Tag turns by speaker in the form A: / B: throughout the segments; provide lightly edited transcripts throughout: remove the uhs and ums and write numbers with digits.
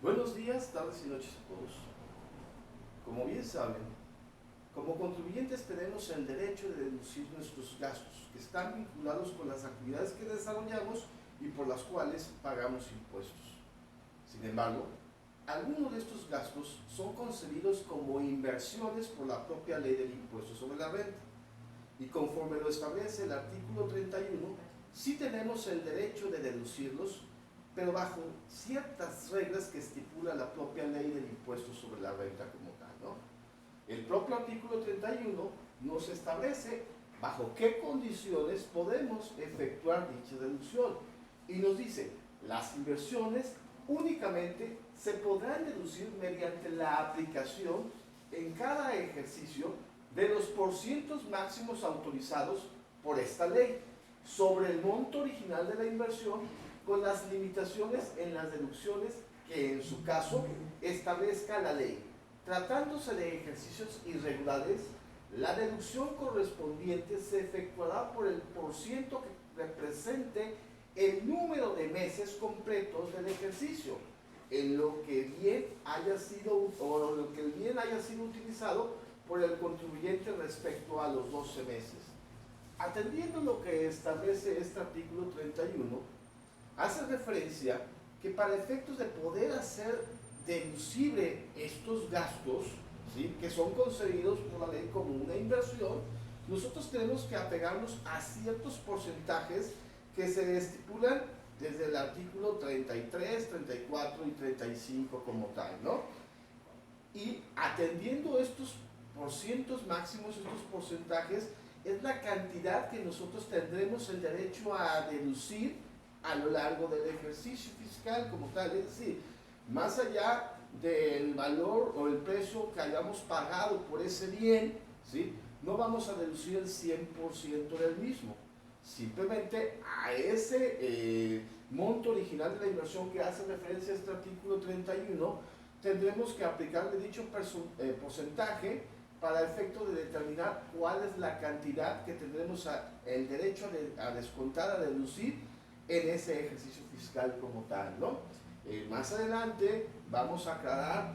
A: Buenos días, tardes y noches a todos. Como bien saben, como contribuyentes tenemos el derecho de deducir nuestros gastos que están vinculados con las actividades que desarrollamos y por las cuales pagamos impuestos. Sin embargo, algunos de estos gastos son concebidos como inversiones por la propia ley del impuesto sobre la renta. Y conforme lo establece el artículo 31, sí tenemos el derecho de deducirlos, pero bajo ciertas reglas que estipula la propia ley del impuesto sobre la renta como tal, ¿no? El propio artículo 31 nos establece bajo qué condiciones podemos efectuar dicha deducción y nos dice, las inversiones únicamente se podrán deducir mediante la aplicación en cada ejercicio de los porcientos máximos autorizados por esta ley sobre el monto original de la inversión, con las limitaciones en las deducciones que en su caso establezca la ley. Tratándose de ejercicios irregulares, la deducción correspondiente se efectuará por el porciento que represente el número de meses completos del ejercicio, en lo que bien haya sido o lo que el bien haya sido utilizado por el contribuyente respecto a los 12 meses. Atendiendo lo que establece este artículo 31, hace referencia que para efectos de poder hacer deducible estos gastos, ¿sí?, que son concebidos por la ley como una inversión, nosotros tenemos que apegarnos a ciertos porcentajes que se estipulan desde el artículo 33, 34 y 35 como tal, ¿no? Y atendiendo estos porcientos máximos, estos porcentajes, es la cantidad que nosotros tendremos el derecho a deducir a lo largo del ejercicio fiscal como tal. Es decir, más allá del valor o el precio que hayamos pagado por ese bien, ¿sí?, no vamos a deducir el 100% del mismo. Simplemente a ese monto original de la inversión que hace referencia a este artículo 31, tendremos que aplicarle dicho porcentaje para efecto de determinar cuál es la cantidad que tendremos el derecho a descontar, a deducir en ese ejercicio fiscal como tal, ¿no? Más adelante vamos a aclarar,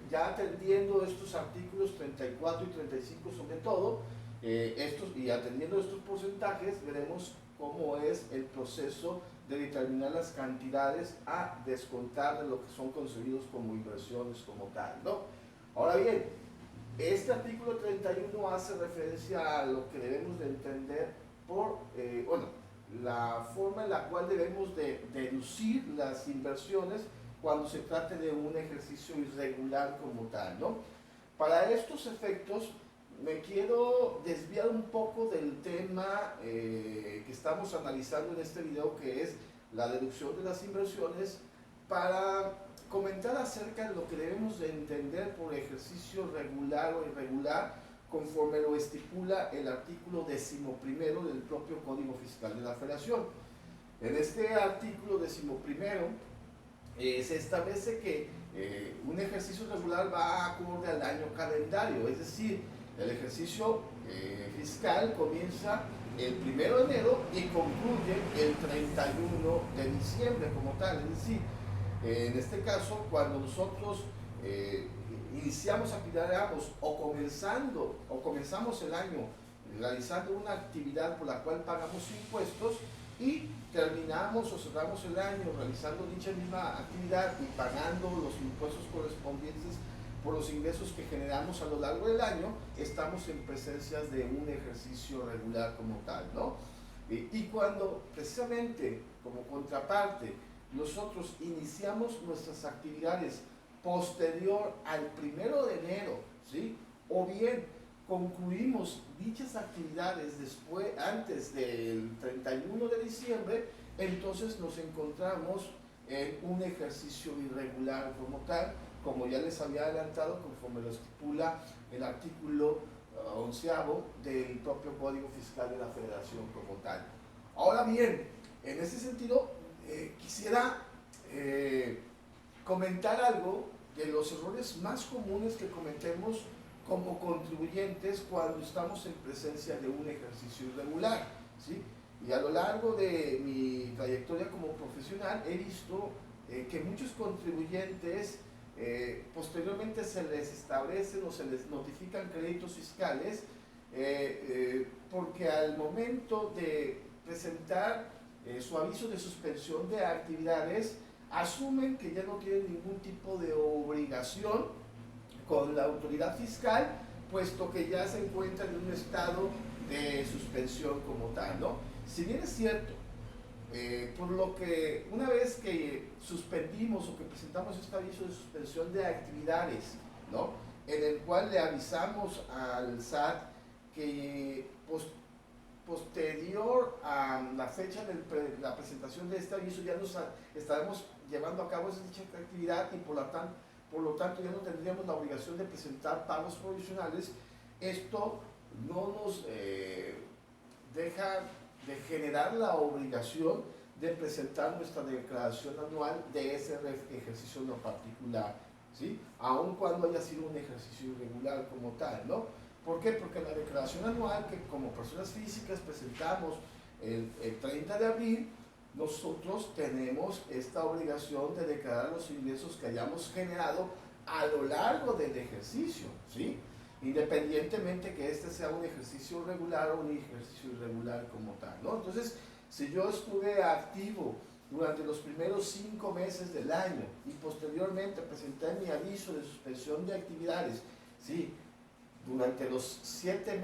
A: ya atendiendo estos artículos 34 y 35 sobre todo, y atendiendo estos porcentajes, veremos cómo es el proceso de determinar las cantidades a descontar de lo que son concebidos como inversiones como tal, ¿no? Ahora bien, este artículo 31 hace referencia a lo que debemos de entender por, la forma en la cual debemos de deducir las inversiones cuando se trate de un ejercicio irregular como tal, ¿no? Para estos efectos me quiero desviar un poco del tema que estamos analizando en este video, que es la deducción de las inversiones, para comentar acerca de lo que debemos de entender por ejercicio regular o irregular, conforme lo estipula el artículo 11º del propio Código Fiscal de la Federación. En este artículo 11º se establece que un ejercicio regular va acorde al año calendario, es decir, el ejercicio fiscal comienza el 1 de enero y concluye el 31 de diciembre como tal. Es decir, en este caso, cuando nosotros iniciamos actividades o comenzamos el año realizando una actividad por la cual pagamos impuestos y terminamos o cerramos el año realizando dicha misma actividad y pagando los impuestos correspondientes por los ingresos que generamos a lo largo del año, estamos en presencia de un ejercicio regular como tal, ¿no? Y cuando precisamente como contraparte nosotros iniciamos nuestras actividades posterior al 1 de enero, ¿sí?, o bien concluimos dichas actividades antes del 31 de diciembre, entonces nos encontramos en un ejercicio irregular como tal, como ya les había adelantado, conforme lo estipula el artículo 11º del propio Código Fiscal de la Federación como tal. Ahora bien, en ese sentido, quisiera comentar algo de los errores más comunes que cometemos como contribuyentes cuando estamos en presencia de un ejercicio irregular, ¿sí? Y a lo largo de mi trayectoria como profesional he visto que muchos contribuyentes posteriormente se les establecen o se les notifican créditos fiscales porque al momento de presentar su aviso de suspensión de actividades asumen que ya no tienen ningún tipo de obligación con la autoridad fiscal, puesto que ya se encuentran en un estado de suspensión como tal, ¿no? Si bien es cierto, por lo que una vez que suspendimos o que presentamos este aviso de suspensión de actividades, ¿no?, en el cual le avisamos al SAT que posterior a la fecha de la presentación de este aviso ya nos estaremos llevando a cabo esa dicha actividad y por lo tanto ya no tendríamos la obligación de presentar pagos provisionales, esto no nos deja de generar la obligación de presentar nuestra declaración anual de ese ejercicio no particular, ¿sí?, aun cuando haya sido un ejercicio irregular como tal, ¿no? ¿Por qué? Porque la declaración anual que como personas físicas presentamos el 30 de abril, nosotros tenemos esta obligación de declarar los ingresos que hayamos generado a lo largo del ejercicio, ¿sí?, independientemente que este sea un ejercicio regular o un ejercicio irregular como tal, ¿no? Entonces, si yo estuve activo durante los primeros 5 meses del año y posteriormente presenté mi aviso de suspensión de actividades, ¿sí?, durante los 7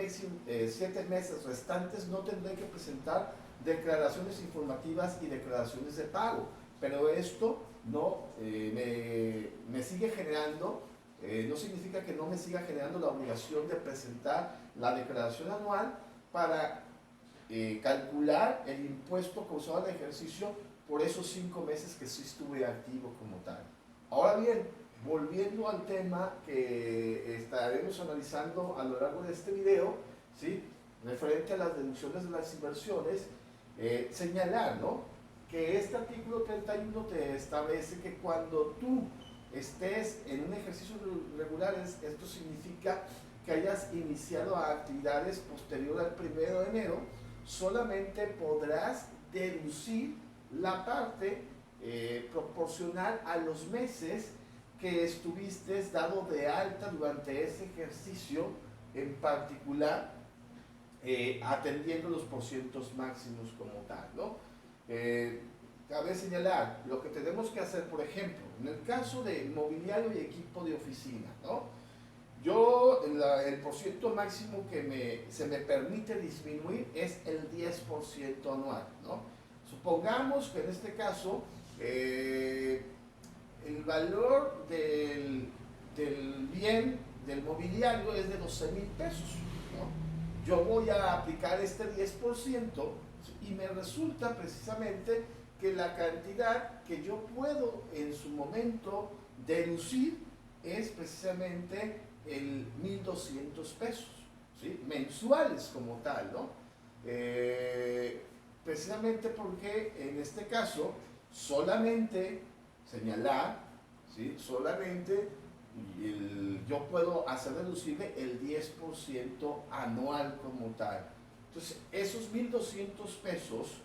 A: meses restantes no tendré que presentar declaraciones informativas y declaraciones de pago, pero esto no me sigue generando, no significa que no me siga generando la obligación de presentar la declaración anual para calcular el impuesto causado al ejercicio por esos 5 meses que sí estuve activo como tal. Ahora bien, volviendo al tema que estaremos analizando a lo largo de este video, ¿sí?, referente a las deducciones de las inversiones, señalar, ¿no?, que este artículo 31 te establece que cuando tú estés en un ejercicio regular, esto significa que hayas iniciado actividades posterior al 1 de enero, solamente podrás deducir la parte proporcional a los meses que estuviste dado de alta durante ese ejercicio en particular, atendiendo los porcientos máximos como tal, ¿no? Cabe señalar, lo que tenemos que hacer, por ejemplo, en el caso de mobiliario y equipo de oficina, ¿no?, yo el porciento máximo que se me permite disminuir es el 10% anual, ¿no? Supongamos que en este caso el valor del bien, del mobiliario, es de 12,000 pesos, ¿no? Yo voy a aplicar este 10% y me resulta precisamente que la cantidad que yo puedo en su momento deducir es precisamente el 1,200 pesos, ¿sí?, mensuales como tal, ¿no? Precisamente porque en este caso solamente señalar, ¿sí?, solamente yo puedo hacer deducible el 10% anual como tal. Entonces, esos 1,200 pesos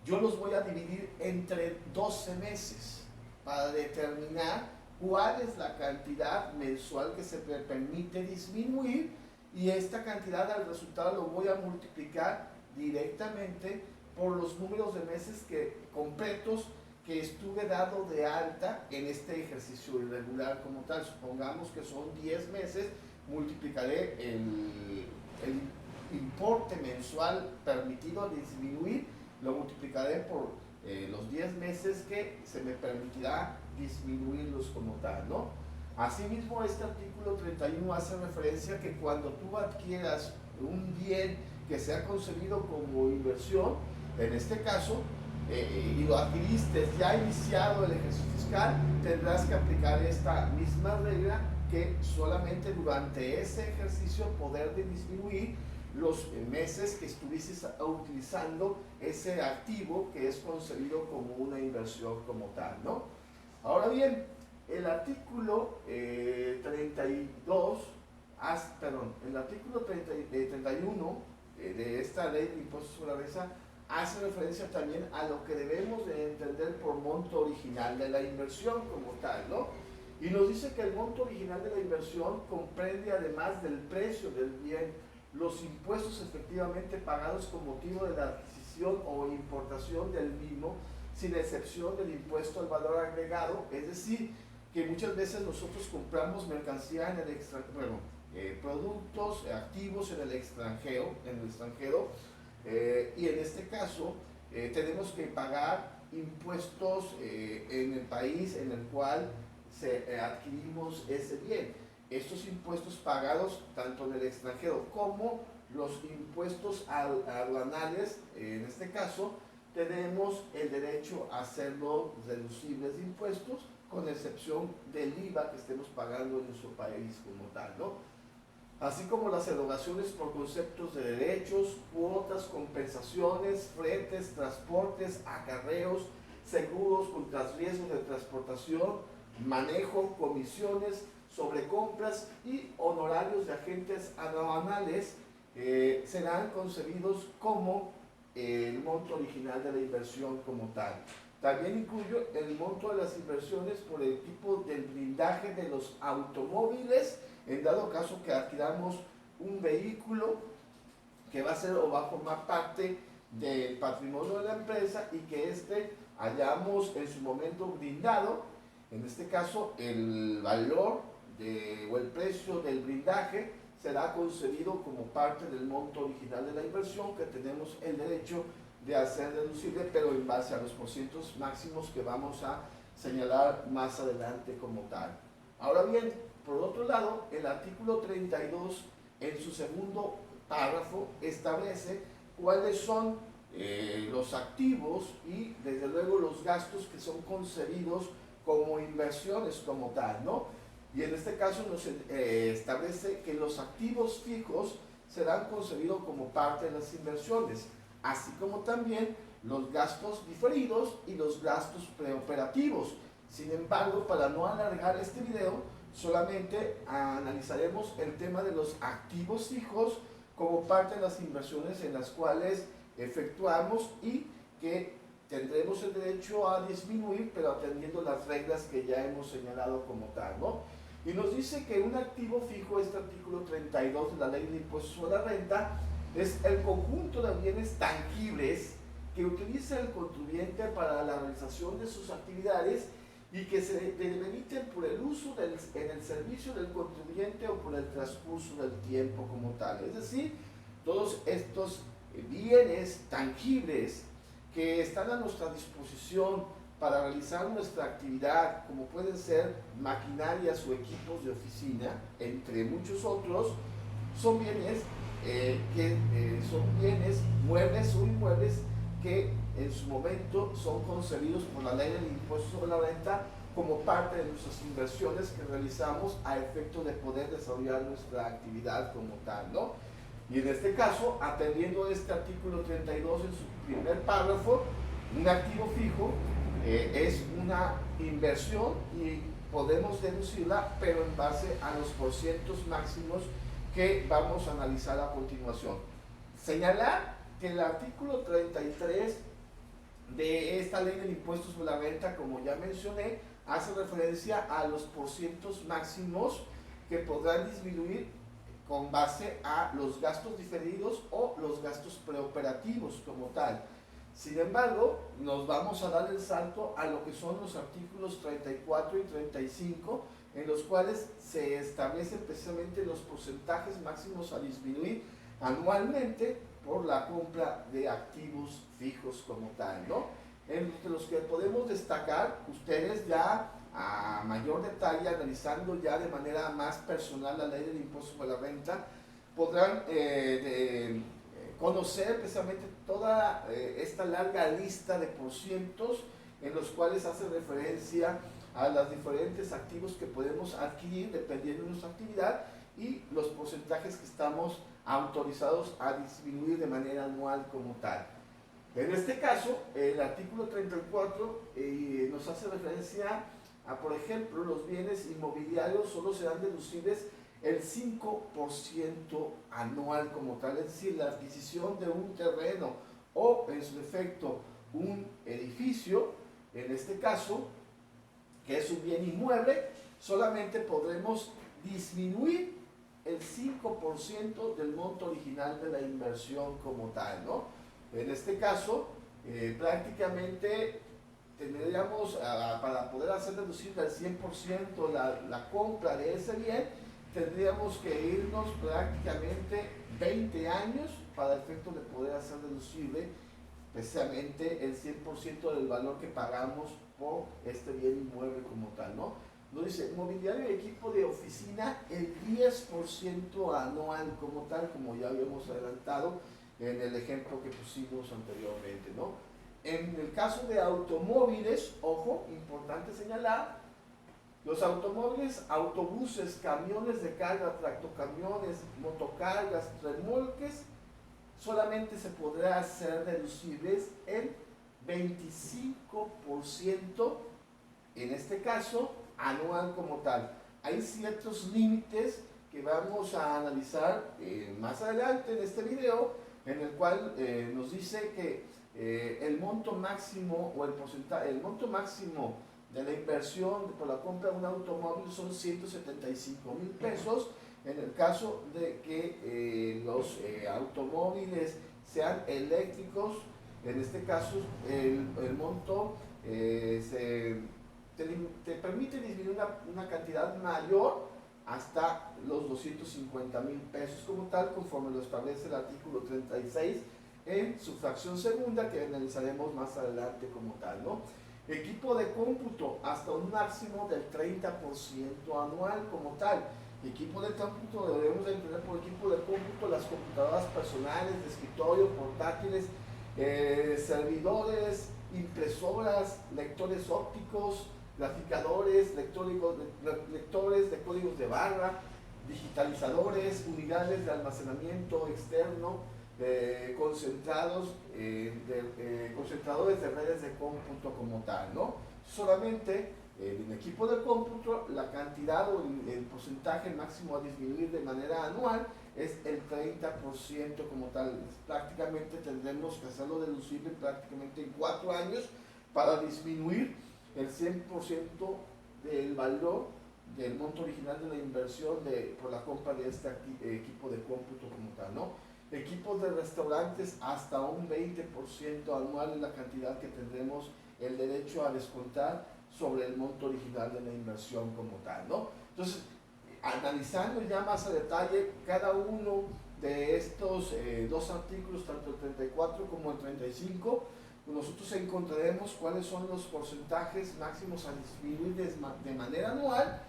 A: yo los voy a dividir entre 12 meses para determinar cuál es la cantidad mensual que se me permite disminuir, y esta cantidad al resultado lo voy a multiplicar directamente por los números de meses completos que estuve dado de alta en este ejercicio irregular como tal. Supongamos que son 10 meses, multiplicaré el importe mensual permitido disminuir, lo multiplicaré por los 10 meses que se me permitirá disminuirlos como tal, ¿no? Asimismo, este artículo 31 hace referencia a que cuando tú adquieras un bien que sea concebido como inversión, en este caso, y lo adquiriste ya iniciado el ejercicio fiscal, tendrás que aplicar esta misma regla, que solamente durante ese ejercicio poder disminuir los meses que estuvieses utilizando ese activo que es concebido como una inversión como tal, ¿no? Ahora bien, el artículo 32, el artículo 31 de esta ley de impuestos sobre la renta hace referencia también a lo que debemos de entender por monto original de la inversión como tal, ¿no? Y nos dice que el monto original de la inversión comprende, además del precio del bien, los impuestos efectivamente pagados con motivo de la adquisición o importación del mismo, sin excepción del impuesto al valor agregado, es decir, que muchas veces nosotros compramos mercancía en el extranjero, productos, activos en el extranjero, y en este caso tenemos que pagar impuestos en el país en el cual adquirimos ese bien. Estos impuestos pagados tanto en el extranjero como los impuestos aduanales, en este caso, tenemos el derecho a hacerlo deducibles de impuestos, con excepción del IVA que estemos pagando en nuestro país como tal, ¿no? Así como las erogaciones por conceptos de derechos, cuotas, compensaciones, fletes, transportes, acarreos, seguros contra riesgos de transportación, manejo, comisiones, sobrecompras y honorarios de agentes aduanales serán concebidos como el monto original de la inversión como tal. También incluye el monto de las inversiones por el tipo del blindaje de los automóviles, en dado caso que adquiramos un vehículo que va a ser o va a formar parte del patrimonio de la empresa y que hayamos en su momento blindado. En este caso, el valor o el precio del blindaje será concebido como parte del monto original de la inversión que tenemos el derecho de hacer deducible, pero en base a los porcientos máximos que vamos a señalar más adelante como tal. Ahora bien, por otro lado, el artículo 32, en su segundo párrafo, establece cuáles son los activos y desde luego los gastos que son concebidos como inversiones como tal, ¿no? Y en este caso nos establece que los activos fijos serán concebidos como parte de las inversiones, así como también los gastos diferidos y los gastos preoperativos. Sin embargo, para no alargar este video, solamente analizaremos el tema de los activos fijos como parte de las inversiones en las cuales efectuamos y que tendremos el derecho a disminuir, pero atendiendo las reglas que ya hemos señalado como tal, ¿no? Y nos dice que un activo fijo, este artículo 32 de la Ley de Impuestos sobre la Renta, es el conjunto de bienes tangibles que utiliza el contribuyente para la realización de sus actividades y que se delimiten por el uso en el servicio del contribuyente o por el transcurso del tiempo como tal. Es decir, todos estos bienes tangibles que están a nuestra disposición para realizar nuestra actividad, como pueden ser maquinarias o equipos de oficina, entre muchos otros, son bienes muebles o inmuebles que en su momento son concebidos por la Ley del Impuesto sobre la Renta como parte de nuestras inversiones que realizamos a efecto de poder desarrollar nuestra actividad como tal, ¿no? Y en este caso, atendiendo este artículo 32 en su primer párrafo, un activo fijo es una inversión y podemos deducirla, pero en base a los porcientos máximos que vamos a analizar a continuación. Señalar que el artículo 33 de esta Ley del Impuesto sobre la Renta, como ya mencioné, hace referencia a los porcientos máximos que podrán disminuir con base a los gastos diferidos o los gastos preoperativos como tal. Sin embargo, nos vamos a dar el salto a lo que son los artículos 34 y 35, en los cuales se establecen precisamente los porcentajes máximos a disminuir anualmente por la compra de activos fijos como tal, ¿no? Entre los que podemos destacar, ustedes ya a mayor detalle, analizando ya de manera más personal la Ley del Impuesto sobre la Renta, podrán conocer precisamente toda esta larga lista de porcientos en los cuales hace referencia a los diferentes activos que podemos adquirir dependiendo de nuestra actividad y los porcentajes que estamos autorizados a disminuir de manera anual como tal. En este caso, el artículo 34 nos hace referencia a, por ejemplo, los bienes inmobiliarios solo serán deducibles el 5% anual como tal, es decir, la adquisición de un terreno o en su defecto un edificio, en este caso, que es un bien inmueble, solamente podremos disminuir el 5% del monto original de la inversión como tal, ¿no? En este caso, prácticamente tendríamos, para poder hacer deducible al 100% la compra de ese bien, tendríamos que irnos prácticamente 20 años para el efecto de poder hacer deducible precisamente el 100% del valor que pagamos por este bien inmueble como tal, ¿no? Nos dice, mobiliario y equipo de oficina, el 10% anual como tal, como ya habíamos adelantado en el ejemplo que pusimos anteriormente, ¿no? En el caso de automóviles, ojo, importante señalar, los automóviles, autobuses, camiones de carga, tractocamiones, motocargas, remolques, solamente se podrá hacer deducibles el 25%, en este caso, anual como tal. Hay ciertos límites que vamos a analizar más adelante en este video, en el cual nos dice que el monto máximo o el monto máximo de la inversión por la compra de un automóvil son 175,000 pesos. En el caso de que los automóviles sean eléctricos, en este caso el monto te permite disminuir una cantidad mayor hasta los 250,000 pesos como tal, conforme lo establece el artículo 36 en su fracción segunda, que analizaremos más adelante como tal, ¿no? Equipo de cómputo hasta un máximo del 30% anual como tal. Equipo de cómputo debemos de entender por equipo de cómputo las computadoras personales, de escritorio, portátiles, servidores, impresoras, lectores ópticos, graficadores, lectores de códigos de barra, digitalizadores, unidades de almacenamiento externo, concentradores de redes de cómputo como tal, ¿no? Solamente en equipo de cómputo la cantidad o el porcentaje máximo a disminuir de manera anual es el 30% como tal. Prácticamente tendremos que hacerlo deducible prácticamente en 4 años para disminuir el 100% del valor del monto original de la inversión por la compra de este equipo de cómputo como tal, ¿no? Equipos de restaurantes hasta un 20% anual es la cantidad que tendremos el derecho a descontar sobre el monto original de la inversión como tal, ¿no? Entonces, analizando ya más a detalle cada uno de estos dos artículos, tanto el 34 como el 35, nosotros encontraremos cuáles son los porcentajes máximos a disminuir de manera anual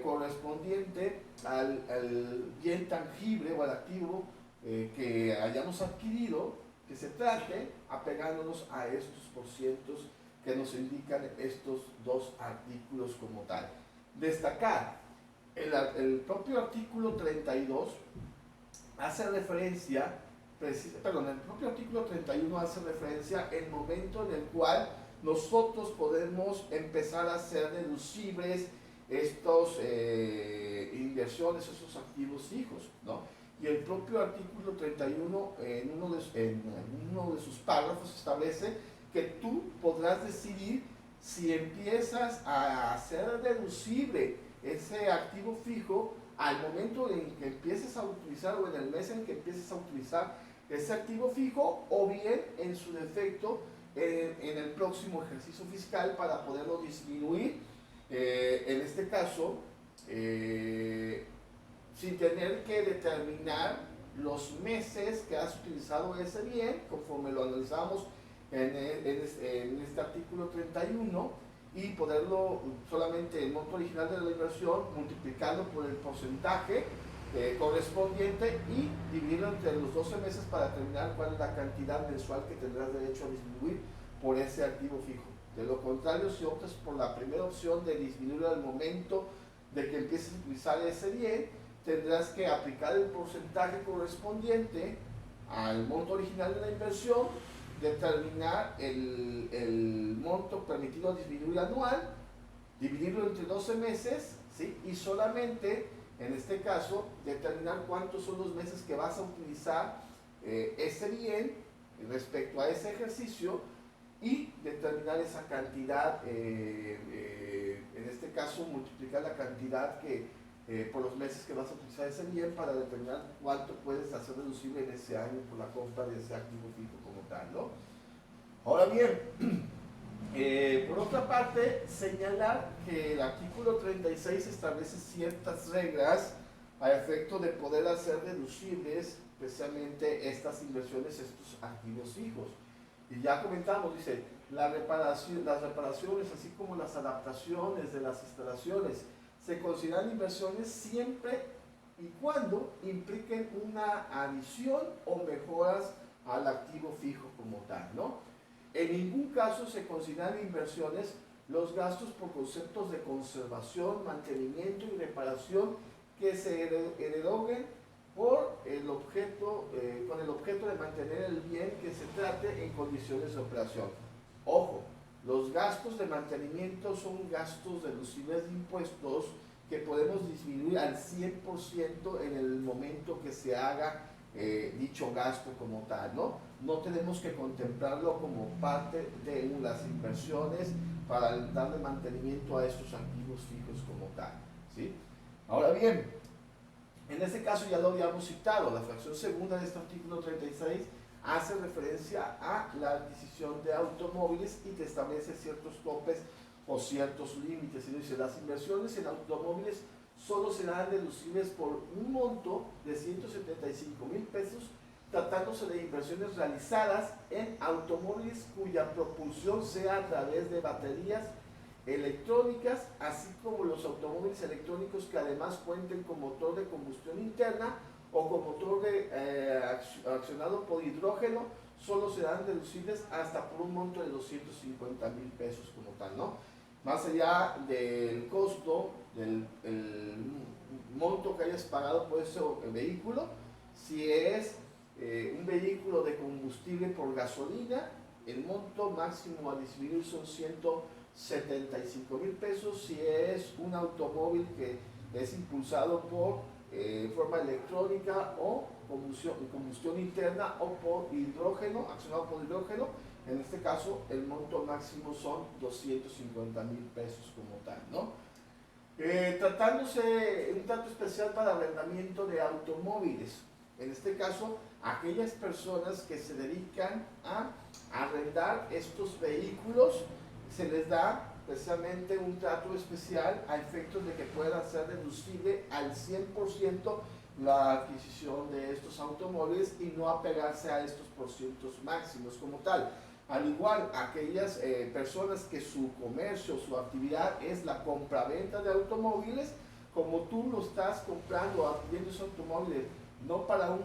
A: correspondiente al bien tangible o al activo que hayamos adquirido, que se trate apegándonos a estos porcientos que nos indican estos dos artículos como tal. Destacar, el propio artículo 32 hace referencia, el propio artículo 31 hace referencia al momento en el cual nosotros podemos empezar a hacer deducibles estos inversiones, esos activos fijos, ¿no? Y el propio artículo 31 en uno de sus párrafos establece que tú podrás decidir si empiezas a hacer deducible ese activo fijo al momento en que empieces a utilizar o en el mes en que empieces a utilizar ese activo fijo, o bien en su defecto en el próximo ejercicio fiscal para poderlo disminuir, en este caso sin tener que determinar los meses que has utilizado ese bien, conforme lo analizamos en este artículo 31, y poderlo solamente el monto original de la inversión multiplicando por el porcentaje correspondiente y dividirlo entre los 12 meses para determinar cuál es la cantidad mensual que tendrás derecho a disminuir por ese activo fijo. De lo contrario, si optas por la primera opción de disminuirlo al momento de que empieces a utilizar ese bien, tendrás que aplicar el porcentaje correspondiente al monto original de la inversión, determinar el monto permitido disminuir anual, dividirlo entre 12 meses, ¿sí? Y solamente, en este caso, determinar cuántos son los meses que vas a utilizar ese bien respecto a ese ejercicio y determinar esa cantidad, en este caso multiplicar la cantidad que por los meses que vas a utilizar ese bien para determinar cuánto puedes hacer deducible en ese año por la compra de ese activo fijo como tal, ¿no? Ahora bien, por otra parte, señalar que el artículo 36 establece ciertas reglas a efecto de poder hacer deducibles precisamente estas inversiones, estos activos fijos. Y ya comentamos, dice, las reparaciones, así como las adaptaciones de las instalaciones, se consideran inversiones siempre y cuando impliquen una adición o mejoras al activo fijo como tal, ¿no? En ningún caso se consideran inversiones los gastos por conceptos de conservación, mantenimiento y reparación que se eroguen por el objeto, con el objeto de mantener el bien que se trate en condiciones de operación. Ojo, los gastos de mantenimiento son gastos deducibles de impuestos que podemos disminuir al 100% en el momento que se haga dicho gasto como tal, ¿no? No tenemos que contemplarlo como parte de las inversiones para darle mantenimiento a estos activos fijos como tal, ¿sí? Ahora bien, en este caso ya lo habíamos citado, la fracción segunda de este artículo 36 hace referencia a la adquisición de automóviles y te establece ciertos topes o ciertos límites. Y dice, las inversiones en automóviles solo serán deducibles por un monto de 175,000 pesos, tratándose de inversiones realizadas en automóviles cuya propulsión sea a través de baterías electrónicas, así como los automóviles electrónicos que además cuenten con motor de combustión interna o con motor accionado por hidrógeno, solo serán deducibles hasta por un monto de 250,000 pesos como tal, ¿no? Más allá del costo, del monto que hayas pagado por ese vehículo, si es un vehículo de combustible por gasolina, el monto máximo a disminuir son 175,000 pesos. Si es un automóvil que es impulsado por forma electrónica o combustión interna o por hidrógeno, accionado por hidrógeno, en este caso el monto máximo son 250,000 pesos como tal, ¿no? Tratándose un trato especial para arrendamiento de automóviles, en este caso aquellas personas que se dedican a arrendar estos vehículos, se les da precisamente un trato especial a efectos de que pueda ser deducible al 100% la adquisición de estos automóviles y no apegarse a estos porcientos máximos como tal. Al igual, aquellas personas que su comercio, su actividad es la compraventa de automóviles, como tú lo estás comprando, adquiriendo esos automóviles, no para un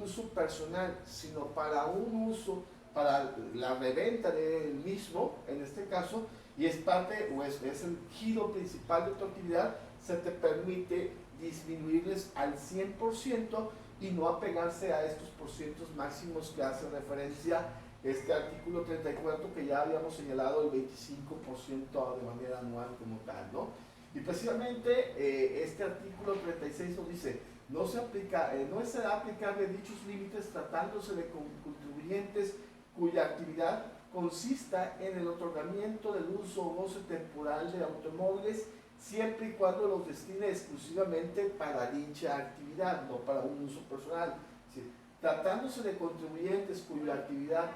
A: uso personal, sino para un uso, para la reventa del mismo, en este caso, y es parte, o es el giro principal de tu actividad, se te permite disminuirles al 100% y no apegarse a estos porcientos máximos que hace referencia este artículo 34 que ya habíamos señalado, el 25% de manera anual como tal, ¿no? Y precisamente este artículo 36 nos dice, no será aplicable dichos límites tratándose de contribuyentes cuya actividad consista en el otorgamiento del uso o goce temporal de automóviles siempre y cuando los destine exclusivamente para dicha actividad, no para un uso personal. ¿Sí? Tratándose de contribuyentes cuya actividad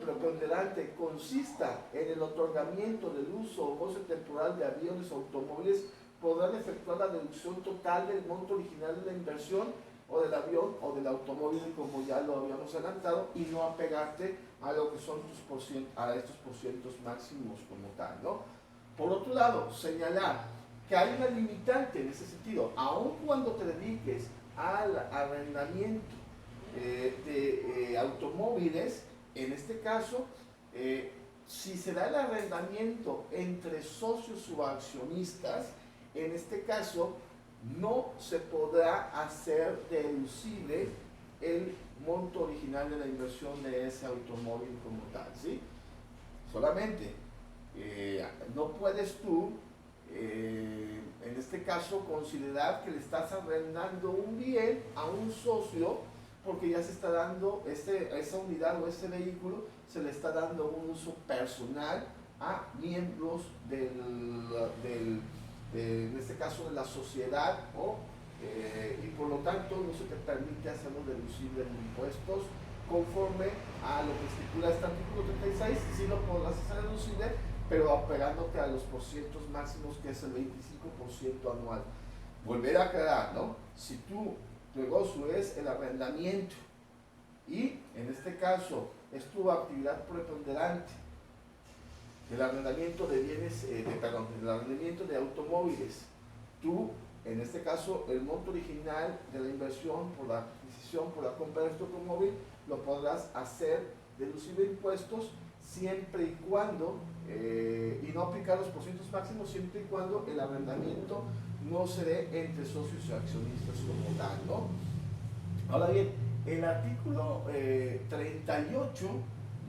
A: preponderante consista en el otorgamiento del uso o goce temporal de aviones o automóviles, podrán efectuar la deducción total del monto original de la inversión o del avión o del automóvil, como ya lo habíamos adelantado, y no apegarte a lo que son a estos porcientos máximos como tal, ¿no? Por otro lado, señalar que hay una limitante en ese sentido, aun cuando te dediques al arrendamiento de automóviles, en este caso, si se da el arrendamiento entre socios o accionistas, en este caso no se podrá hacer deducible el monto original de la inversión de ese automóvil como tal, ¿sí? Solamente no puedes tú, en este caso, considerar que le estás arrendando un bien a un socio porque ya se está dando, esa unidad o ese vehículo se le está dando un uso personal a miembros en este caso de la sociedad, y por lo tanto no se te permite hacerlo deducible en impuestos conforme a lo que estipula este artículo 36. Sí lo podrás hacer deducible, pero apegándote a los porcientos máximos, que es el 25% anual. Volver a aclarar, ¿no? Si tu negocio es el arrendamiento y en este caso es tu actividad preponderante, el arrendamiento de bienes, el arrendamiento de automóviles, tú, en este caso, el monto original de la inversión por la adquisición, por la compra de este automóvil, lo podrás hacer deducible de impuestos siempre y cuando, y no aplicar los porcientos máximos, siempre y cuando el arrendamiento no se dé entre socios y accionistas como tal, ¿no? Ahora bien, el artículo 38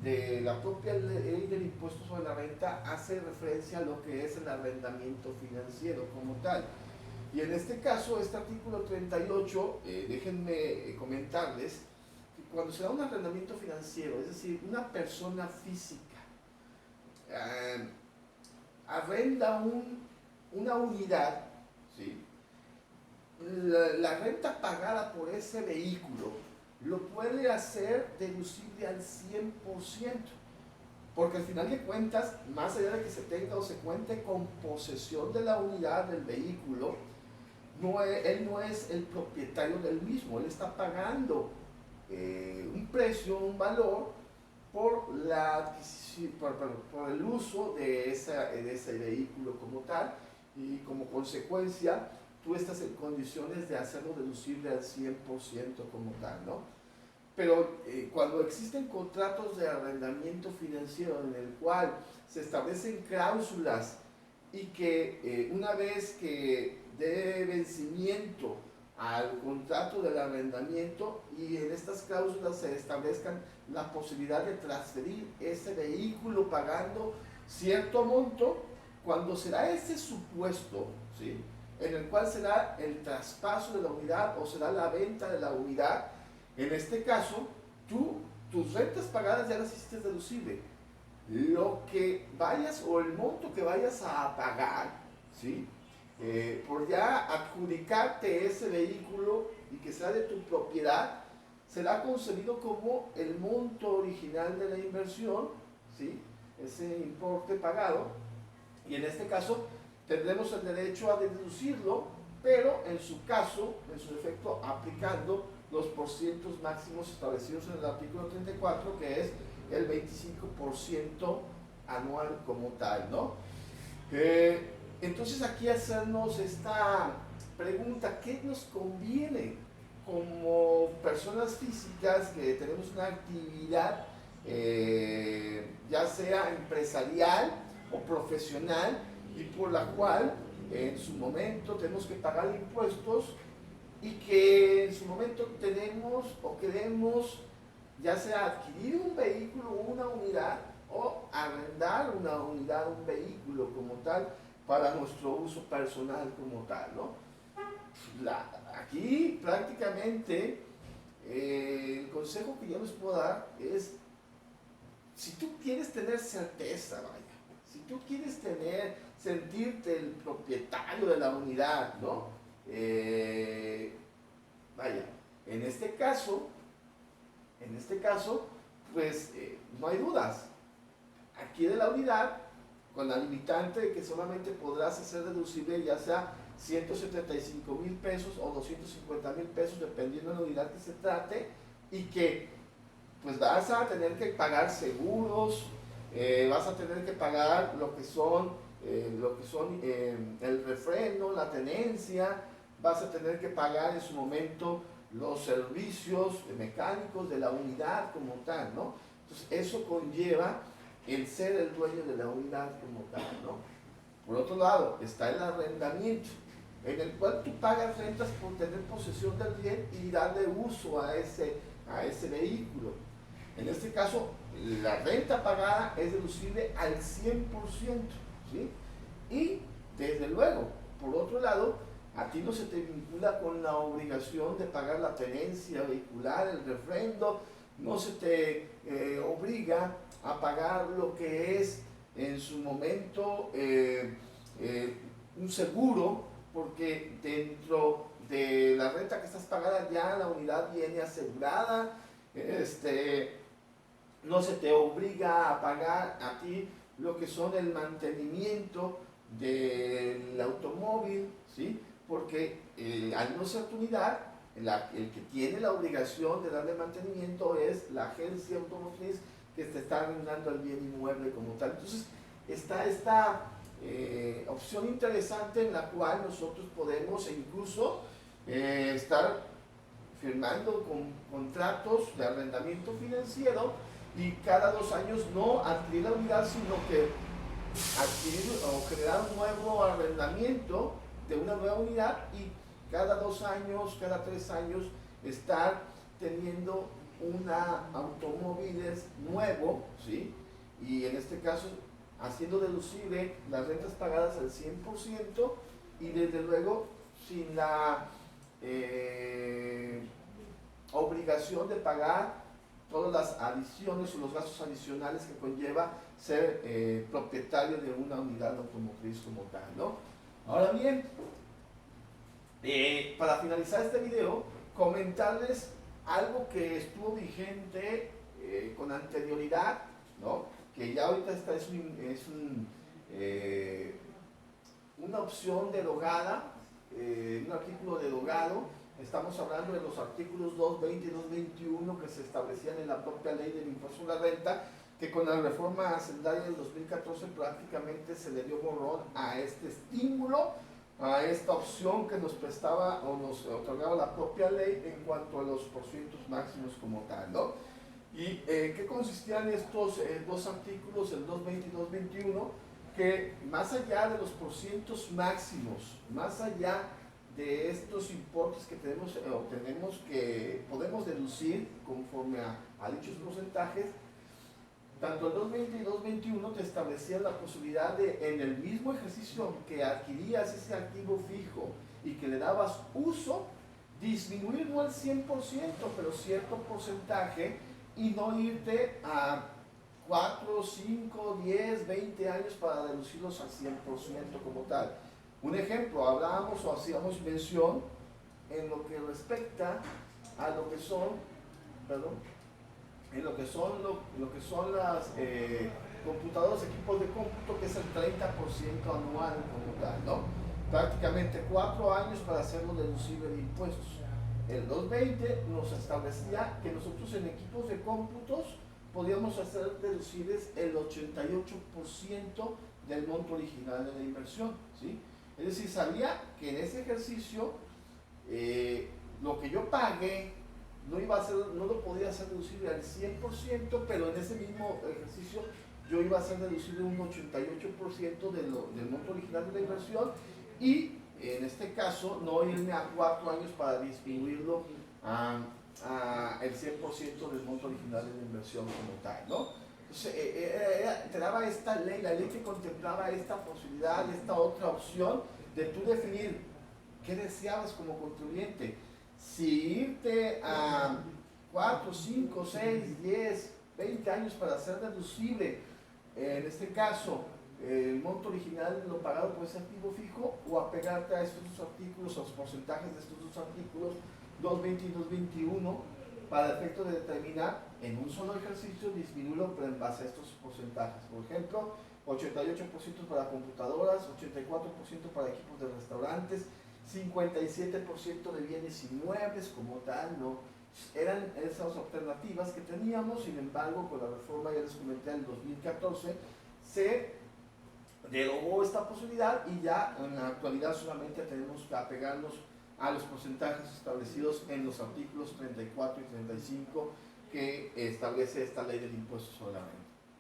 A: de la propia ley del impuesto sobre la renta hace referencia a lo que es el arrendamiento financiero como tal. Y en este caso, este artículo 38, déjenme comentarles que cuando se da un arrendamiento financiero, es decir, una persona física arrenda una unidad, ¿sí? La renta pagada por ese vehículo lo puede hacer deducible al 100%, porque al final de cuentas, más allá de que se tenga o se cuente con posesión de la unidad del vehículo, él no es el propietario del mismo, él está pagando un precio, un valor por el uso de ese vehículo como tal, y como consecuencia tú estás en condiciones de hacerlo deducible al 100% como tal, ¿no? Pero cuando existen contratos de arrendamiento financiero en el cual se establecen cláusulas y que una vez que dé vencimiento al contrato del arrendamiento y en estas cláusulas se establezcan la posibilidad de transferir ese vehículo pagando cierto monto, cuando será ese supuesto, ¿sí?, en el cual será el traspaso de la unidad o será la venta de la unidad, en este caso, tus rentas pagadas ya las hiciste deducible. Lo que vayas o el monto que vayas a pagar, ¿sí?, por ya adjudicarte ese vehículo y que sea de tu propiedad, será concebido como el monto original de la inversión, ¿sí?, ese importe pagado, y en este caso tendremos el derecho a deducirlo, pero en su caso, en su defecto, aplicando los porcientos máximos establecidos en el artículo 34, que es el 25% anual como tal, ¿no? Entonces aquí hacernos esta pregunta: ¿qué nos conviene como personas físicas que tenemos una actividad, ya sea empresarial o profesional, y por la cual en su momento tenemos que pagar impuestos, y que en su momento tenemos o queremos ya sea adquirir un vehículo o una unidad, o arrendar una unidad, un vehículo como tal, para nuestro uso personal como tal, ¿no? Aquí prácticamente el consejo que yo les puedo dar es: si tú quieres tener certeza, vaya, si tú quieres sentirte el propietario de la unidad, ¿no? Vaya, en este caso, pues no hay dudas. Adquiere la unidad con la limitante de que solamente podrás hacer deducible ya sea 175,000 pesos o 250,000 pesos, dependiendo de la unidad que se trate, y que pues vas a tener que pagar seguros, vas a tener que pagar lo que son el refrendo, la tenencia, vas a tener que pagar en su momento los servicios mecánicos de la unidad como tal, ¿no? Entonces eso conlleva el ser el dueño de la unidad como tal, ¿no? Por otro lado está el arrendamiento, en el cual tú pagas rentas por tener posesión del bien y darle uso a ese vehículo. En este caso, la renta pagada es deducible al 100%, ¿sí? Y desde luego, por otro lado, A ti no se te vincula con la obligación de pagar la tenencia vehicular, el refrendo, no se te obliga a pagar lo que es en su momento un seguro, porque dentro de la renta que estás pagando ya la unidad viene asegurada. No se te obliga a pagar a ti lo que son el mantenimiento del automóvil, ¿sí? Porque al no ser tu unidad, el que tiene la obligación de darle mantenimiento es la agencia automotriz que te está arrendando el bien inmueble como tal. Entonces está esta opción interesante en la cual nosotros podemos incluso estar firmando contratos de arrendamiento financiero y cada 2 años no adquirir la unidad, sino que adquirir o generar un nuevo arrendamiento de una nueva unidad y cada 2 años, cada 3 años estar teniendo una automóviles nuevo, ¿sí? Y en este caso haciendo deducible las rentas pagadas al 100% y desde luego sin la obligación de pagar todas las adiciones o los gastos adicionales que conlleva ser propietario de una unidad automotriz como tal, ¿no? Ahora bien, para finalizar este video, comentarles algo que estuvo vigente con anterioridad, ¿no? Que ya ahorita una opción derogada, un artículo derogado. Estamos hablando de los artículos 220 y 221 que se establecían en la propia ley del impuesto a la renta, que con la reforma hacendaria del 2014 prácticamente se le dio borrón a este estímulo, a esta opción que nos prestaba o nos otorgaba la propia ley en cuanto a los porcientos máximos como tal, ¿no? ¿Y qué consistían estos dos artículos, el 220 y 221? Que más allá de los porcientos máximos, más allá de estos importes que tenemos que podemos deducir conforme a dichos porcentajes, tanto el 220 y 221 te establecían la posibilidad de, en el mismo ejercicio que adquirías ese activo fijo y que le dabas uso, disminuir no al 100%, pero cierto porcentaje y no irte a 4, 5, 10, 20 años para deducirlos al 100% como tal. Un ejemplo, hablábamos o hacíamos mención en lo que respecta a lo que son, en lo que son las computadoras, equipos de cómputo, que es el 30% anual como tal, ¿no? Prácticamente 4 años para hacerlo deducible de impuestos. El 220 nos establecía que nosotros en equipos de cómputos podíamos hacer deducibles el 88% del monto original de la inversión, ¿sí? Es decir, sabía que en ese ejercicio lo que yo pagué no lo podía hacer deducible al 100%, pero en ese mismo ejercicio yo iba a hacer deducible un 88% del monto original de la inversión y en este caso no irme a 4 años para disminuirlo a el 100% del monto original de la inversión como tal, ¿no? Entonces, te daba esta ley, la ley que contemplaba esta posibilidad, esta otra opción de tú definir qué deseabas como contribuyente. Si irte a 4, 5, 6, 10, 20 años para hacer deducible, en este caso, el monto original lo pagado por ese activo fijo, o apegarte a estos dos artículos, a los porcentajes de estos dos artículos, 220 y 221, para el efecto de determinar en un solo ejercicio disminuirlo, pero en base a estos porcentajes. Por ejemplo, 88% para computadoras, 84% para equipos de restaurantes, 57% de bienes inmuebles como tal, ¿no? Eran esas alternativas que teníamos. Sin embargo, con la reforma, ya les comenté, en el 2014 se derogó esta posibilidad y ya en la actualidad solamente tenemos que apegarnos a los porcentajes establecidos en los artículos 34 y 35 que establece esta ley del impuesto sobre la renta.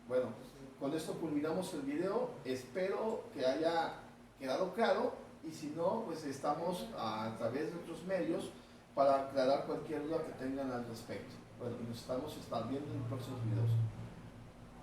A: Bueno, con esto culminamos el video. Espero que haya quedado claro y si no, pues estamos a través de otros medios para aclarar cualquier duda que tengan al respecto. Bueno, y nos estamos viendo en próximos videos.